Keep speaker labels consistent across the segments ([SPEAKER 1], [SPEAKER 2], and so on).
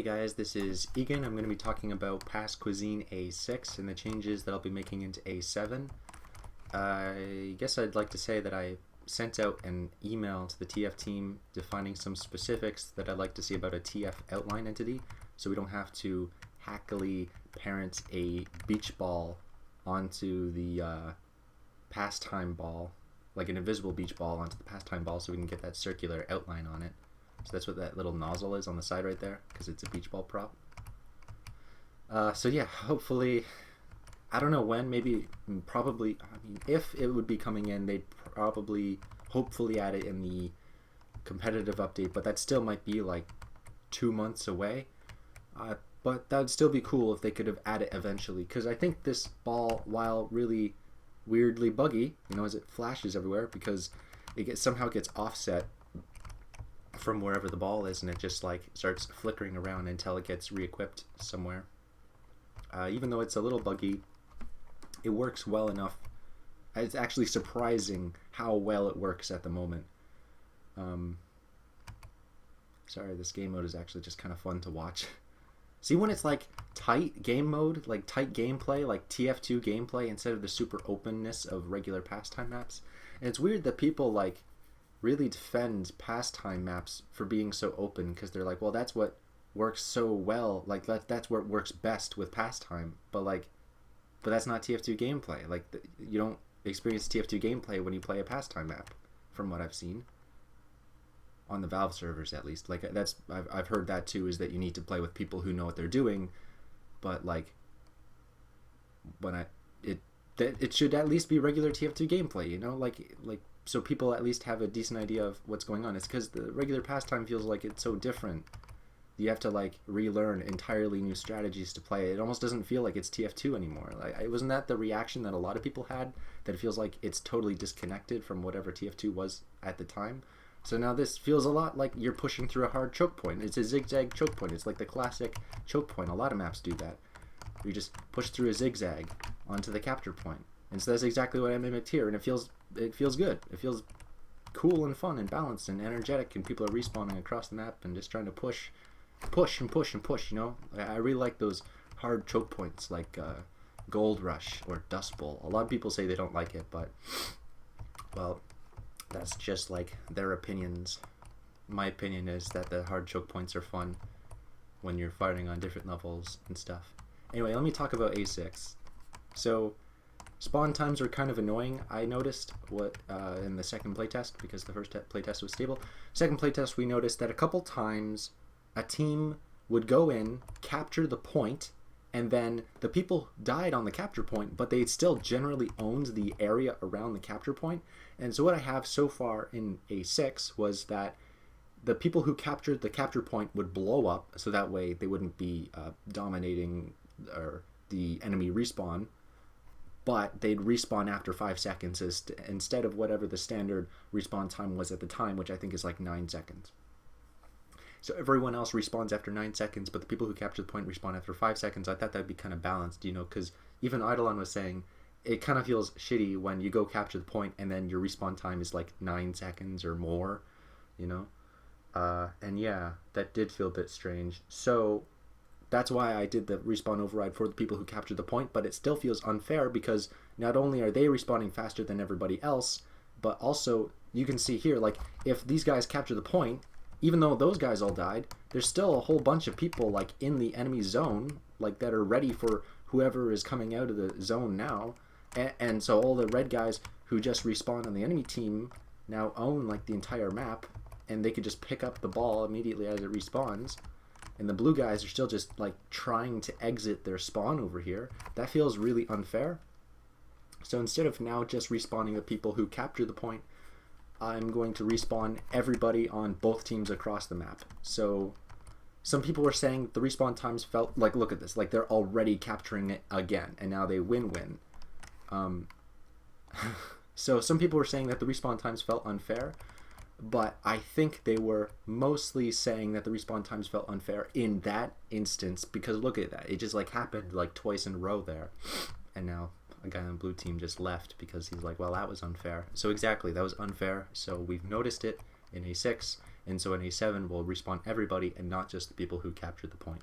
[SPEAKER 1] guys, this is Egan. I'm going to be talking about past cuisine A6 and the changes that I'll be making into A7. I guess I'd like to say that I sent out an email to the TF team defining some specifics that I'd like to see about a TF outline entity, so we don't have to hackily parent a beach ball onto the pastime ball, like an invisible beach ball onto the pastime ball, so we can get that circular outline on it. So that's what that little nozzle is on the side right there, because it's a beach ball prop. So yeah, hopefully, I don't know when, maybe, probably, I mean, if it would be coming in, they'd probably, hopefully add it in the competitive update, but that still might be like 2 months away. But that would still be cool if they could have added it eventually, because I think this ball, while really weirdly buggy, you know, as it flashes everywhere, because it somehow gets offset from wherever the ball is, and it just like starts flickering around until it gets re-equipped somewhere. Even though it's a little buggy, it works well enough. It's actually surprising how well it works at the moment. Sorry, this game mode is actually just kind of fun to watch. See, when it's like tight game mode, like tight gameplay, like TF2 gameplay, instead of the super openness of regular pastime maps. And it's weird that people like really defend pastime maps for being so open, because they're like, well, that's what works so well, like that's what works best with pastime, but that's not TF2 gameplay. Like, you don't experience TF2 gameplay when you play a pastime map, from what I've seen on the Valve servers, at least. Like, that's I've heard that too, is that you need to play with people who know what they're doing, but like when it should at least be regular TF2 gameplay, you know, like so people at least have a decent idea of what's going on. It's because the regular pastime feels like it's so different. You have to like relearn entirely new strategies to play. It almost doesn't feel like it's TF2 anymore. Like, wasn't that the reaction that a lot of people had? That it feels like it's totally disconnected from whatever TF2 was at the time. So now this feels a lot like you're pushing through a hard choke point. It's a zigzag choke point. It's like the classic choke point. A lot of maps do that. You just push through a zigzag onto the capture point. And so that's exactly what I mimicked here, and it feels good. It feels cool and fun and balanced and energetic, and people are respawning across the map and just trying to push and push, you know? I really like those hard choke points like Gold Rush or Dust Bowl. A lot of people say they don't like it, but, well, that's just like their opinions. My opinion is that the hard choke points are fun when you're fighting on different levels and stuff. Anyway, let me talk about A6. So, spawn times are kind of annoying. I noticed in the second playtest, because the first playtest was stable. Second playtest, we noticed that a couple times a team would go in, capture the point, and then the people died on the capture point, but they still generally owned the area around the capture point. And so what I have so far in A6 was that the people who captured the capture point would blow up, so that way they wouldn't be dominating or the enemy respawn, but they'd respawn after 5 seconds instead of whatever the standard respawn time was at the time, which I think is like 9 seconds. So everyone else respawns after 9 seconds, but the people who capture the point respawn after 5 seconds. I thought that'd be kind of balanced, you know, because even Eidolon was saying it kind of feels shitty when you go capture the point and then your respawn time is like 9 seconds or more, you know? And yeah, that did feel a bit strange. So that's why I did the respawn override for the people who captured the point, but it still feels unfair because not only are they respawning faster than everybody else, but also you can see here, like, if these guys capture the point, even though those guys all died, there's still a whole bunch of people like in the enemy zone, like, that are ready for whoever is coming out of the zone now. And so all the red guys who just respawned on the enemy team now own like the entire map, and they could just pick up the ball immediately as it respawns. And the blue guys are still just like trying to exit their spawn over here. That feels really unfair. So instead of now just respawning the people who capture the point, I'm going to respawn everybody on both teams across the map. So some people were saying the respawn times felt like, look at this, like they're already capturing it again, and now they win-win. So some people were saying that the respawn times felt unfair, but I think they were mostly saying that the respawn times felt unfair in that instance, because look at that, it just like happened like twice in a row there, and now a guy on the blue team just left because he's like, well, that was unfair. So exactly, that was unfair. So we've noticed it in A6, and so an A7 will respawn everybody and not just the people who captured the point.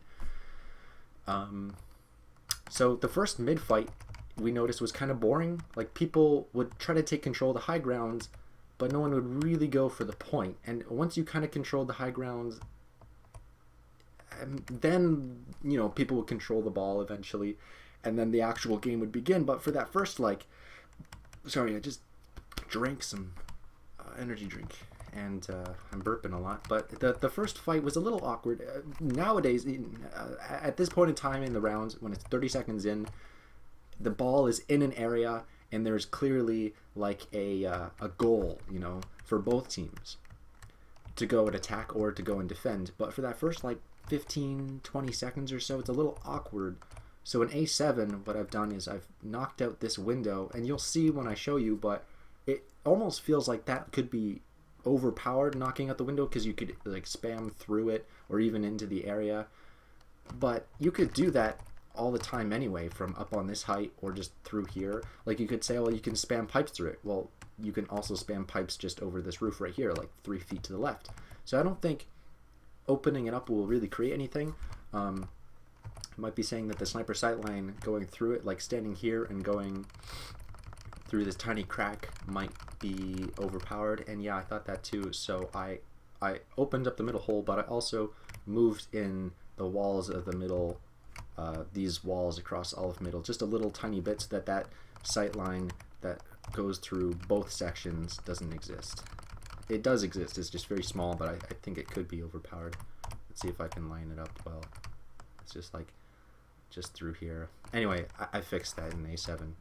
[SPEAKER 1] So the first mid fight we noticed was kind of boring. Like, people would try to take control of the high grounds, but no one would really go for the point. And once you kind of controlled the high grounds, then, you know, people would control the ball eventually, and then the actual game would begin. But for that first, like, sorry, I just drank some energy drink, and I'm burping a lot. But the first fight was a little awkward. Nowadays, at this point in time in the rounds, when it's 30 seconds in, the ball is in an area, and there's clearly like a goal, you know, for both teams to go and attack or to go and defend. But for that first like 15-20 seconds or so, it's a little awkward. So in A7, what I've done is I've knocked out this window, and you'll see when I show you, but it almost feels like that could be overpowered, knocking out the window, because you could like spam through it or even into the area. But you could do that all the time anyway, from up on this height or just through here. Like, you could say, well, you can spam pipes through it. Well, you can also spam pipes just over this roof right here, like 3 feet to the left. So I don't think opening it up will really create anything. I might be saying that the sniper sightline going through it, like standing here and going through this tiny crack, might be overpowered. And yeah, I thought that too. So I opened up the middle hole, but I also moved in the walls of the middle, these walls across all of middle, just a little tiny bit, so that that sight line that goes through both sections doesn't exist. It does exist, it's just very small, but I think it could be overpowered. Let's see if I can line it up well. It's just like, just through here. Anyway, I fixed that in A7.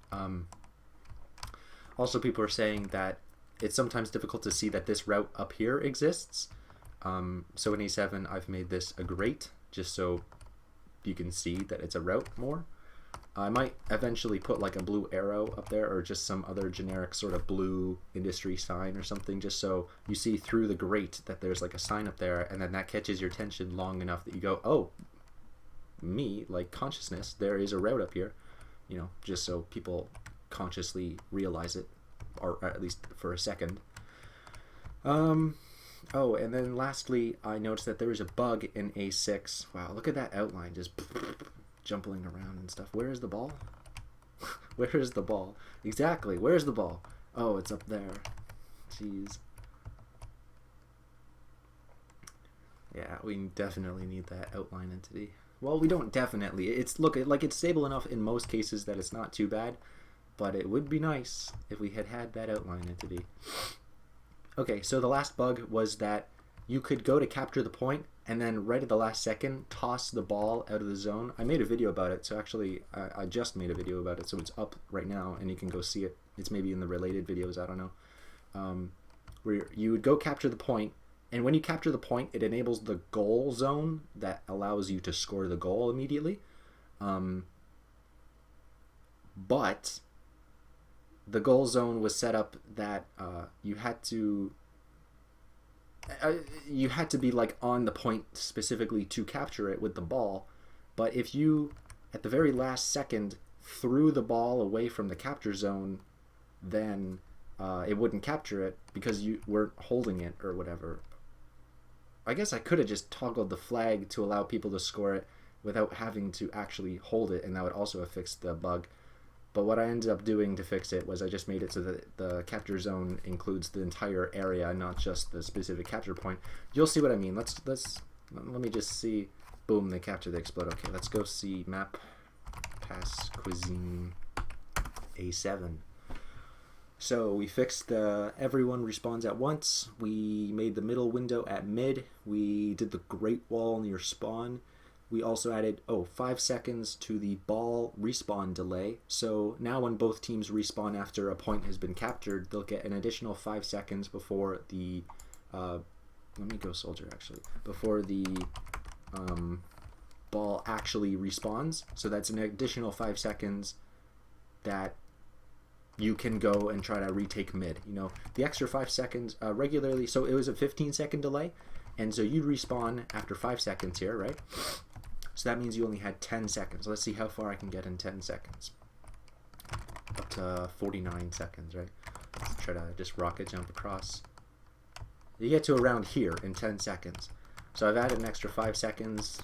[SPEAKER 1] Also, people are saying that it's sometimes difficult to see that this route up here exists. So in A7, I've made this a grate, just so you can see that it's a route more. I might eventually put like a blue arrow up there, or just some other generic sort of blue industry sign or something, just so you see through the grate that there's like a sign up there, and then that catches your attention long enough that you go, oh, me, like consciousness, there is a route up here, you know, just so people consciously realize it, or at least for a second. Oh, and then lastly, I noticed that there was a bug in A6. Wow, look at that outline, just jumping around and stuff. Where is the ball? Where is the ball? Exactly, where's the ball? Oh, it's up there. Jeez. Yeah, we definitely need that outline entity. Well, we don't definitely. It's, look, like, it's stable enough in most cases that it's not too bad, but it would be nice if we had had that outline entity. Okay, so the last bug was that you could go to capture the point, and then right at the last second, toss the ball out of the zone. I made a video about it, so actually, I just made a video about it, so it's up right now, and you can go see it. It's maybe in the related videos, I don't know. Where you would go capture the point, and when you capture the point, it enables the goal zone that allows you to score the goal immediately. But the goal zone was set up that you had to be like on the point specifically to capture it with the ball. But if you at the very last second threw the ball away from the capture zone, then it wouldn't capture it because you weren't holding it or whatever. I guess I could have just toggled the flag to allow people to score it without having to actually hold it, and that would also have fixed the bug. But what I ended up doing to fix it was I just made it so that the capture zone includes the entire area, not just the specific capture point. You'll see what I mean. Let me just see. Boom, they capture, they explode. Okay, let's go see map pass cuisine A7. So we fixed the everyone respawns at once. We made the middle window at mid. We did the great wall near spawn. We also added 5 seconds to the ball respawn delay. So now when both teams respawn after a point has been captured, they'll get an additional 5 seconds before the let me go soldier actually, before the ball actually respawns. So that's an additional 5 seconds that you can go and try to retake mid. You know, the extra 5 seconds regularly, so it was a 15-second delay, and so you'd respawn after 5 seconds here, right? So that means you only had 10 seconds. Let's see how far I can get in 10 seconds. Up to 49 seconds, right? Let's try to just rocket jump across. You get to around here in 10 seconds. So I've added an extra 5 seconds.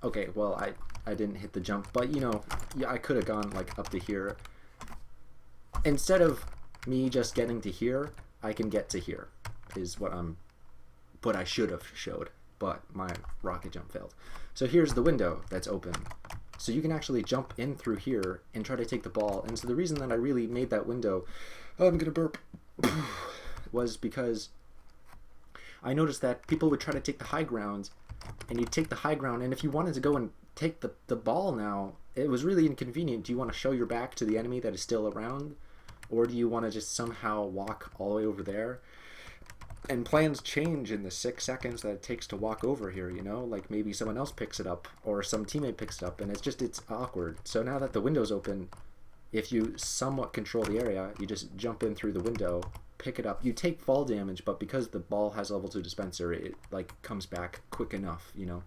[SPEAKER 1] Okay, well, I didn't hit the jump, but you know, yeah, I could have gone like up to here. Instead of me just getting to here, I can get to here, is what I should have showed, but my rocket jump failed. So here's the window that's open. So you can actually jump in through here and try to take the ball. And so the reason that I really made that window, oh, I'm gonna burp, was because I noticed that people would try to take the high ground, and you'd take the high ground, and if you wanted to go and take the ball now, it was really inconvenient. Do you want to show your back to the enemy that is still around, or do you want to just somehow walk all the way over there? And plans change in the 6 seconds that it takes to walk over here, you know? Like maybe someone else picks it up, or some teammate picks it up, and it's awkward. So now that the window's open, if you somewhat control the area, you just jump in through the window, pick it up. You take fall damage, but because the ball has level 2 dispenser, it like comes back quick enough, you know?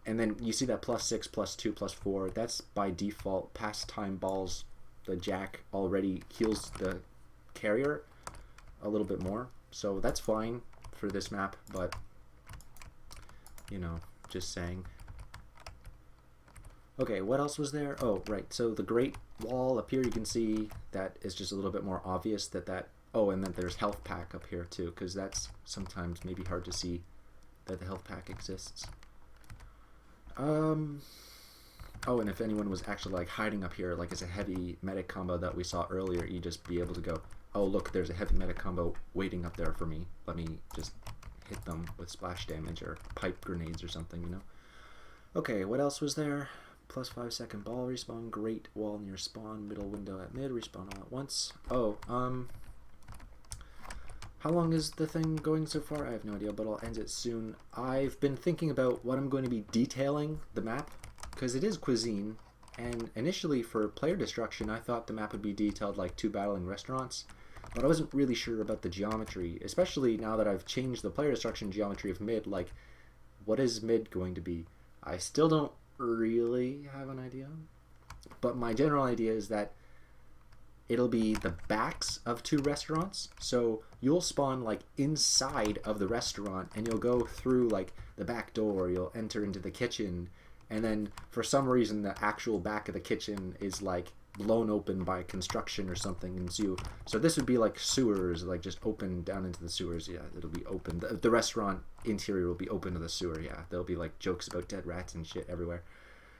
[SPEAKER 1] And then you see that +6, +2, +4, that's by default. Pastime balls, the jack already heals the carrier a little bit more. So that's fine for this map, but, you know, just saying. Okay, what else was there? Oh, right, so the grate wall up here, you can see that is just a little bit more obvious that oh, and then there's health pack up here too, because that's sometimes maybe hard to see that the health pack exists. Oh, and if anyone was actually like hiding up here, like as a heavy medic combo that we saw earlier, you'd just be able to go, oh look, there's a heavy medic combo waiting up there for me. Let me just hit them with splash damage or pipe grenades or something, you know? Okay, what else was there? +5 second ball respawn, grate wall near spawn, middle window at mid, respawn all at once. Oh, how long is the thing going so far? I have no idea, but I'll end it soon. I've been thinking about what I'm going to be detailing the map, because it is cuisine, and initially for player destruction I thought the map would be detailed like 2 battling restaurants, but I wasn't really sure about the geometry, especially now that I've changed the player destruction geometry of mid. Like, what is mid going to be? I still don't really have an idea, but my general idea is that it'll be the backs of 2 restaurants. So you'll spawn like inside of the restaurant, and you'll go through like the back door, you'll enter into the kitchen, and then for some reason the actual back of the kitchen is like blown open by construction or something, and so this would be like sewers, like just open down into the sewers. Yeah, it'll be open. The restaurant interior will be open to the sewer. Yeah, there'll be like jokes about dead rats and shit everywhere.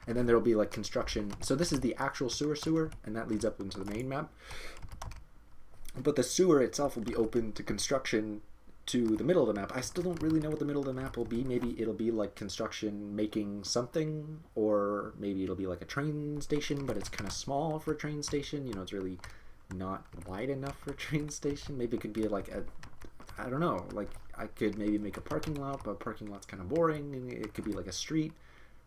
[SPEAKER 1] And then there'll be like construction. So this is the actual sewer, and that leads up into the main map. But the sewer itself will be open to construction to the middle of the map. I still don't really know what the middle of the map will be. Maybe it'll be like construction making something, or maybe it'll be like a train station, but it's kind of small for a train station. You know, it's really not wide enough for a train station. Maybe it could be like I don't know, like I could maybe make a parking lot, but a parking lot's kind of boring, and it could be like a street.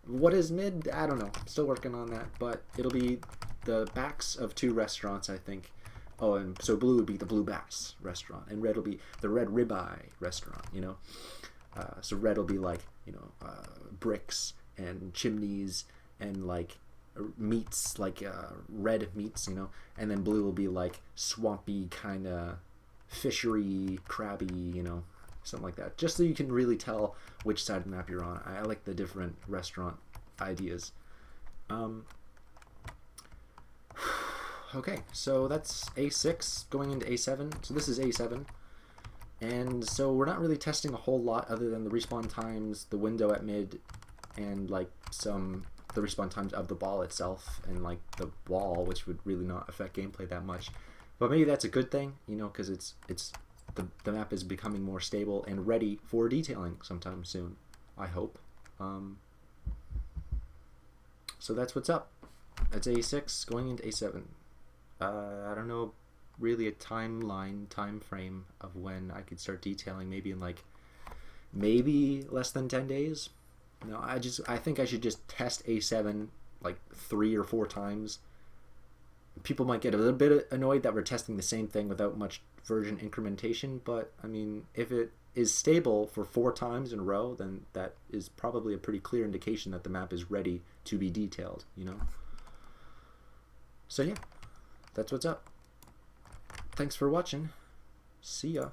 [SPEAKER 1] What is mid? I don't know. Still working on that, but it'll be the backs of 2 restaurants, I think. Oh, and so blue would be the Blue Bass restaurant, and red will be the Red Ribeye restaurant, you know? So red will be like, you know, bricks and chimneys and like meats, like red meats, you know? And then blue will be like swampy, kind of fishery, crabby, you know? Something like that, just so you can really tell which side of the map you're on. I like the different restaurant ideas. Okay, so that's A6 going into A7. So this is A7, and so we're not really testing a whole lot other than the respawn times, the window at mid, and like the respawn times of the ball itself, and like the wall, which would really not affect gameplay that much. But maybe that's a good thing, you know, because it's the map is becoming more stable and ready for detailing sometime soon, I hope. So that's what's up. That's A6 going into A7. I don't know really a time frame of when I could start detailing. Maybe in like less than 10 days. No, I think I should just test A7 like 3 or 4 times. People might get a little bit annoyed that we're testing the same thing without much version incrementation, but I mean, if it is stable for 4 times in a row, then that is probably a pretty clear indication that the map is ready to be detailed, you know? So yeah, that's what's up. Thanks for watching. See ya.